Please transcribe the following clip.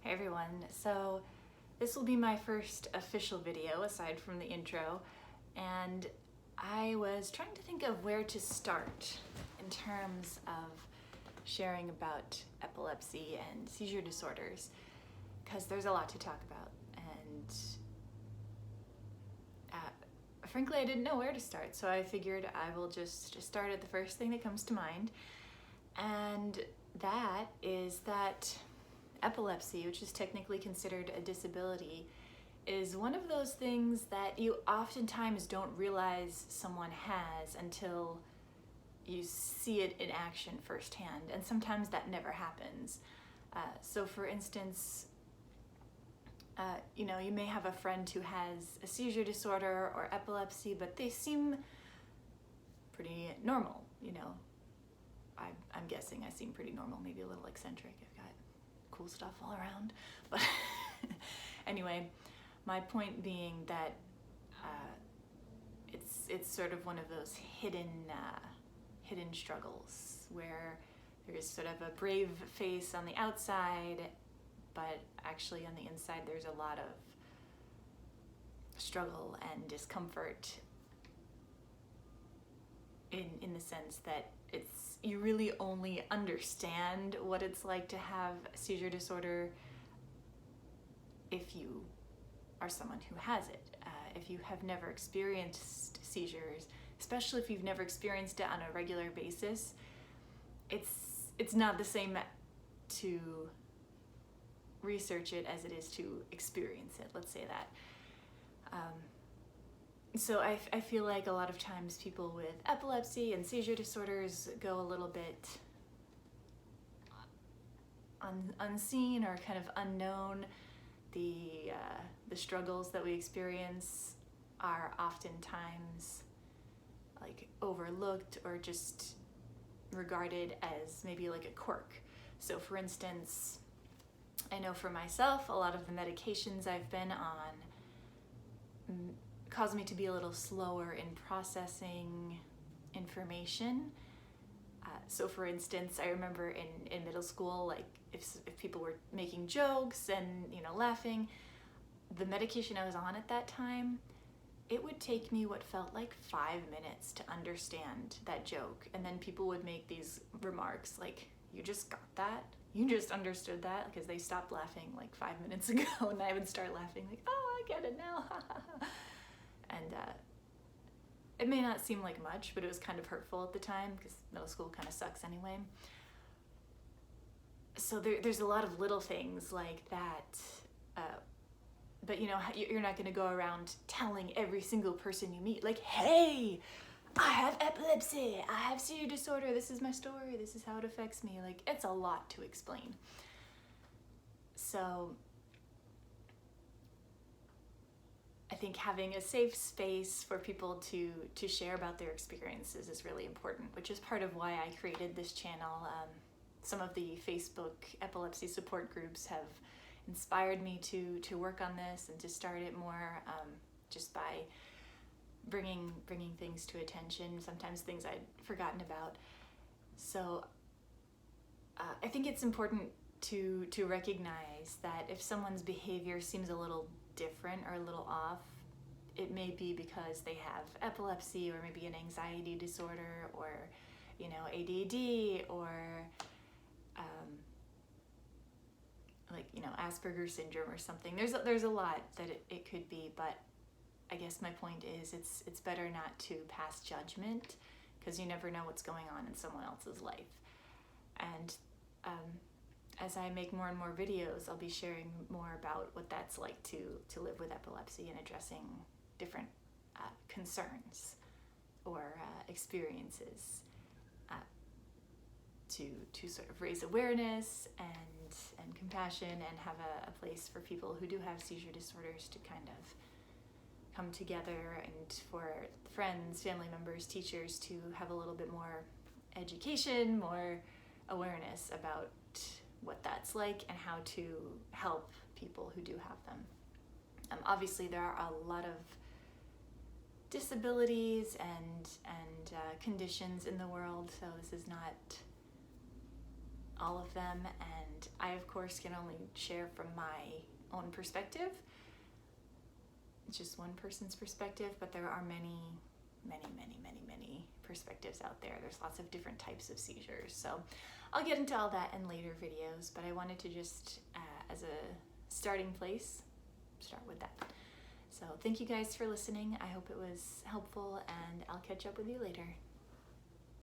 Hi everyone. So this will be my first official video aside from the intro, and I was trying to think of where to start in terms of sharing about epilepsy and seizure disorders, because there's a lot to talk about, and frankly I didn't know where to start, so I figured I will just start at the first thing that comes to mind, and that is that epilepsy, which is technically considered a disability, is one of those things that you oftentimes don't realize someone has until you see it in action firsthand, and sometimes that never happens. So for instance, you may have a friend who has a seizure disorder or epilepsy, but they seem pretty normal, I'm guessing I seem pretty normal, maybe a little eccentric. I've got cool stuff all around, but anyway, my point being that it's sort of one of those hidden struggles where there's sort of a brave face on the outside, but actually on the inside there's a lot of struggle and discomfort in the sense that you really only understand what it's like to have a seizure disorder if you are someone who has it. If you have never experienced seizures, especially if you've never experienced it on a regular basis, it's not the same to research it as it is to experience it, let's say that. So I feel like a lot of times people with epilepsy and seizure disorders go a little bit unseen or kind of unknown. The struggles that we experience are oftentimes like overlooked or just regarded as maybe like a quirk. So for instance, I know for myself, a lot of the medications I've been on cause me to be a little slower in processing information. So for instance, I remember in middle school, like if people were making jokes and laughing, the medication I was on at that time, it would take me what felt like 5 minutes to understand that joke, and then people would make these remarks like, "You just got that? You just understood that?" Because they stopped laughing like 5 minutes ago, and I would start laughing like, "Oh, I get it now." And it may not seem like much, but it was kind of hurtful at the time because middle school kind of sucks anyway. So there's a lot of little things like that, but you're not going to go around telling every single person you meet like, "Hey, I have epilepsy, I have seizure disorder, this is my story, this is how it affects me." Like, it's a lot to explain. So I think having a safe space for people to share about their experiences is really important, which is part of why I created this channel. Some of the Facebook epilepsy support groups have inspired me to work on this and to start it more, just by bringing things to attention, sometimes things I'd forgotten about. So I think it's important to recognize that if someone's behavior seems a little different or a little off, it may be because they have epilepsy or maybe an anxiety disorder or ADD or Asperger's syndrome or something. There's a lot that it could be, but I guess my point is it's better not to pass judgment, because you never know what's going on in someone else's life. And as I make more and more videos, I'll be sharing more about what that's like to live with epilepsy and addressing different concerns or experiences to sort of raise awareness and compassion, and have a place for people who do have seizure disorders to kind of come together, and for friends, family members, teachers to have a little bit more education, more awareness about what that's like and how to help people who do have them. Obviously there are a lot of disabilities and conditions in the world, so this is not all of them, and I of course can only share from my own perspective. It's just one person's perspective, but there are many perspectives out there. There's lots of different types of seizures. So I'll get into all that in later videos, but I wanted to just, as a starting place, start with that. So thank you guys for listening. I hope it was helpful, and I'll catch up with you later.